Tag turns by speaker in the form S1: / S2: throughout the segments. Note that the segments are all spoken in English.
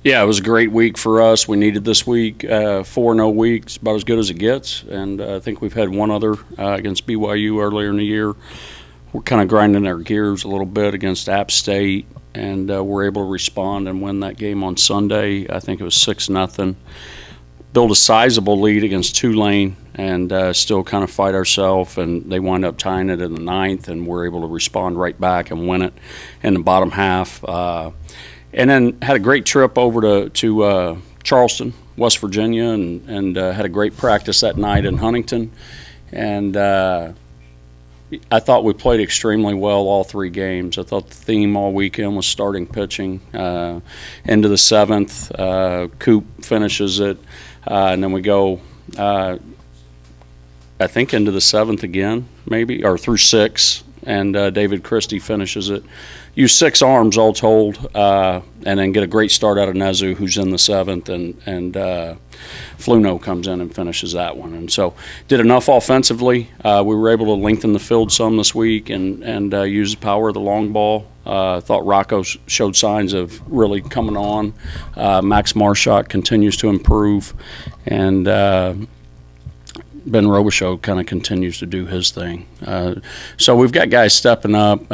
S1: Yeah, it was a great week for us. We needed this week. 4-0 weeks, about as good as it gets. And I think we've had one other against BYU earlier in the year. We're kind of grinding our gears a little bit against App State, and we're able to respond and win that game on Sunday. I think it was 6-0. Build a sizable lead against Tulane and still kind of fight ourselves, and they wind up tying it in the ninth, and we're able to respond right back and win it in the bottom half. And then had a great trip over to Charleston, West Virginia, and had a great practice that night in Huntington. And I thought we played extremely well all three games. I thought the theme all weekend was starting pitching. Into the seventh, Coop finishes it, and then we go, I think, into the seventh again, maybe, or through six, and David Christie finishes it. Use 6 arms all told, and then get a great start out of Nezu, who's in the seventh, and Fluno comes in and finishes that one. And so did enough offensively. We were able to lengthen the field some this week and use the power of the long ball. Thought Rocco showed signs of really coming on. Max Marshak continues to improve, and Ben Robichaud kind of continues to do his thing. So we've got guys stepping up.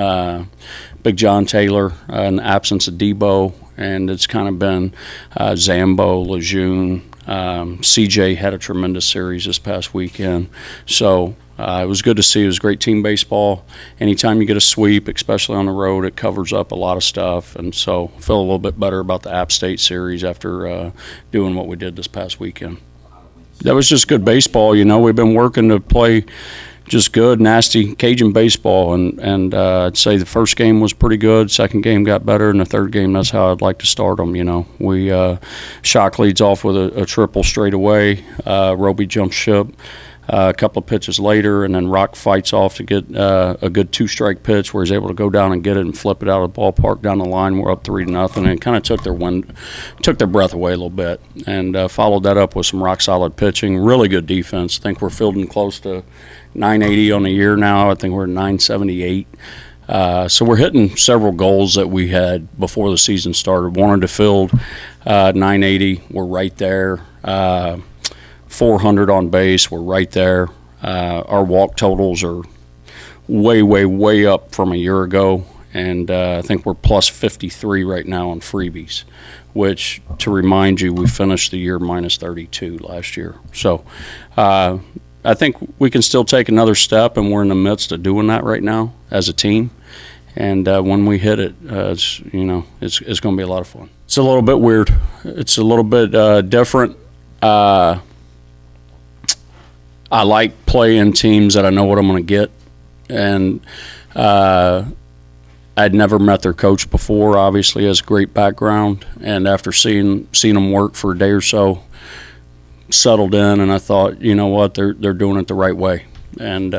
S1: Big John Taylor in the absence of Debo, and it's kind of been Zambo, Lejeune. CJ had a tremendous series this past weekend. So it was good to see. It was great team baseball. Anytime you get a sweep, especially on the road, it covers up a lot of stuff. And so I feel a little bit better about the App State series after doing what we did this past weekend. That was just good baseball. You know, we've been working to play just good, nasty Cajun baseball, and I'd say the first game was pretty good. Second game got better, and the third game, that's how I'd like to start them. You know, we Shock leads off with a triple straight away. Roby jumps ship a couple of pitches later, and then Rock fights off to get a good 2-strike pitch where he's able to go down and get it and flip it out of the ballpark down the line. We're up 3-0, and it kind of took their breath away a little bit, and followed that up with some rock solid pitching. Really good defense. I think we're fielding close to 980 on the year now. I think we're at 978. So we're hitting several goals that we had before the season started. Wanted to field 980. We're right there. 400 on base. We're right there. Our walk totals are way, way, way up from a year ago. And I think we're plus 53 right now on freebies, which, to remind you, we finished the year minus 32 last year. So I think we can still take another step, and we're in the midst of doing that right now as a team. And when we hit it, it's going to be a lot of fun. It's a little bit weird. It's a little bit different. I like playing teams that I know what I'm going to get. And I'd never met their coach before, obviously, has a great background. And after seeing them work for a day or so, settled in, and I thought, you know what, they're doing it the right way, and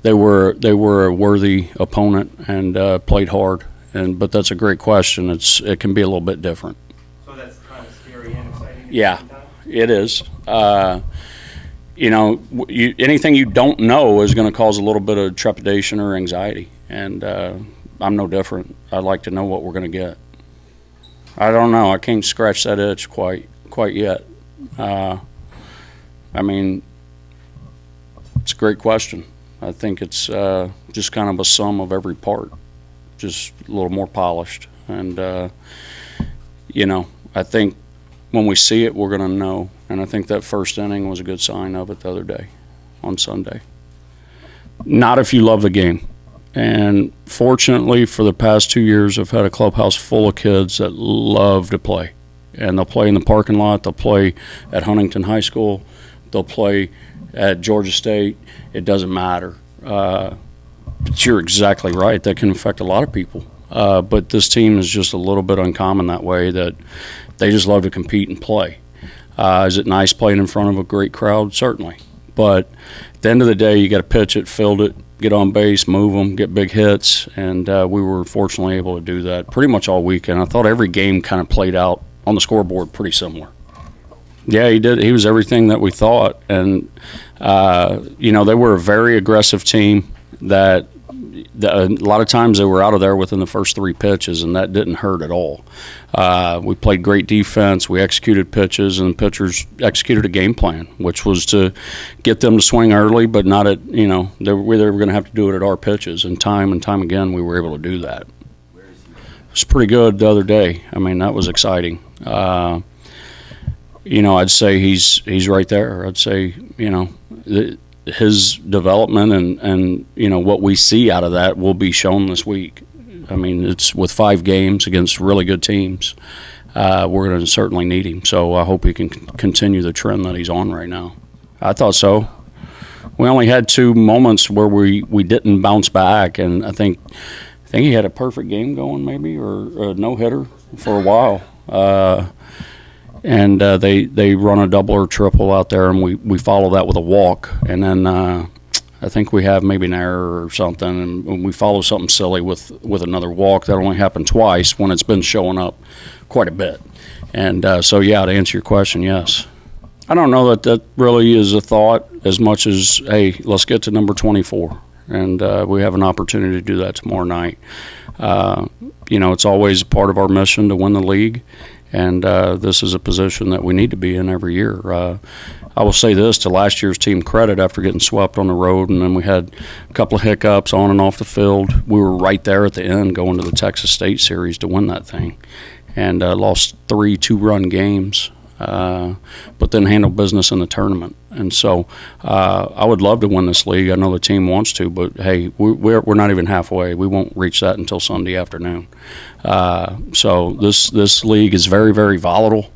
S1: they were a worthy opponent and played hard. But that's a great question. It can be a little bit different.
S2: So that's kind of scary and exciting.
S1: Yeah, it is. Anything you don't know is going to cause a little bit of trepidation or anxiety, and I'm no different. I'd like to know what we're going to get. I don't know. I can't scratch that itch quite yet. It's a great question. I think it's just kind of a sum of every part, just a little more polished. And, I think when we see it, we're going to know. And I think that first inning was a good sign of it the other day on Sunday. Not if you love the game. And fortunately, for the past 2 years, I've had a clubhouse full of kids that love to play. And they'll play in the parking lot. They'll play at Huntington High School. They'll play at Georgia State. It doesn't matter. But you're exactly right. That can affect a lot of people. But this team is just a little bit uncommon that way, that they just love to compete and play. Is it nice playing in front of a great crowd? Certainly. But at the end of the day, you got to pitch it, field it, get on base, move them, get big hits. And we were fortunately able to do that pretty much all weekend. I thought every game kind of played out on the scoreboard pretty similar. Yeah, he did. He was everything that we thought. And, they were a very aggressive team that a lot of times they were out of there within the first 3 pitches, and that didn't hurt at all. We played great defense. We executed pitches, and pitchers executed a game plan, which was to get them to swing early, but not at, they were going to have to do it at our pitches. And time again, we were able to do that. It was pretty good the other day. I mean, that was exciting. I'd say he's right there. I'd say, his development and what we see out of that will be shown this week. I mean, it's with 5 games against really good teams. We're going to certainly need him. So I hope he can continue the trend that he's on right now. I thought so. We only had 2 moments where we didn't bounce back, and I think he had a perfect game going, maybe, or a no-hitter for a while. And they run a double or triple out there, and we follow that with a walk. And then I think we have maybe an error or something, and we follow something silly with another walk. That only happened twice when it's been showing up quite a bit. And so, yeah, to answer your question, yes. I don't know that really is a thought as much as, hey, let's get to number 24. And we have an opportunity to do that tomorrow night. It's always a part of our mission to win the league. And this is a position that we need to be in every year. I will say this to last year's team credit, after getting swept on the road, and then we had a couple of hiccups on and off the field. We were right there at the end going to the Texas State Series to win that thing, and lost 3 2-run games, but then handled business in the tournament. And so I would love to win this league. I know the team wants to, but, hey, we're not even halfway. We won't reach that until Sunday afternoon. So this league is very, very volatile.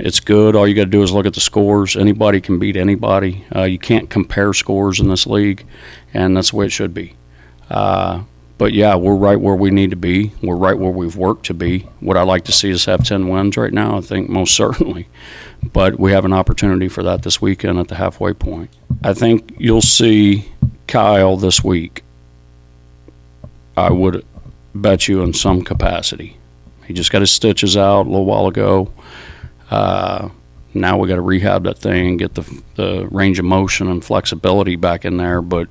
S1: It's good. All you got to do is look at the scores. Anybody can beat anybody. You can't compare scores in this league, and that's the way it should be. But, yeah, we're right where we need to be. We're right where we've worked to be. Would I like to see us have 10 wins right now? I think most certainly. But we have an opportunity for that this weekend at the halfway point. I think you'll see Kyle this week, I would bet you, in some capacity. He just got his stitches out a little while ago. Now we got to rehab that thing, get the range of motion and flexibility back in there. But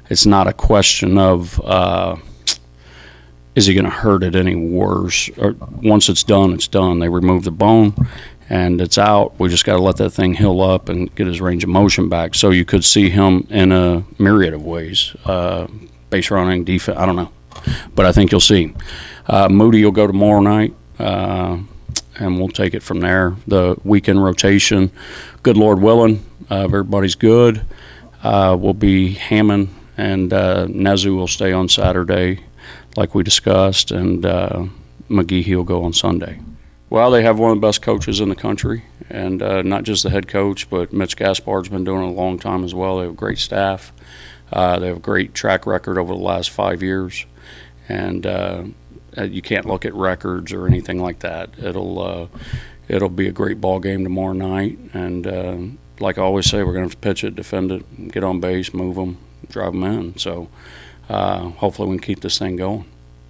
S1: it's not a question of is he going to hurt it any worse. Or once it's done, it's done. They remove the bone, and it's out. We just got to let that thing heal up and get his range of motion back. So you could see him in a myriad of ways, base running, defense, I don't know. But I think you'll see him. Moody will go tomorrow night, and we'll take it from there. The weekend rotation, good Lord willing, if everybody's good, we'll be Hammond, and Nezu will stay on Saturday like we discussed, and McGehee will go on Sunday. Well, they have one of the best coaches in the country, and not just the head coach, but Mitch Gaspard's been doing it a long time as well. They have great staff. They have a great track record over the last 5 years, and you can't look at records or anything like that. It'll be a great ball game tomorrow night, and like I always say, we're going to have to pitch it, defend it, get on base, move them, drive them in. So hopefully we can keep this thing going.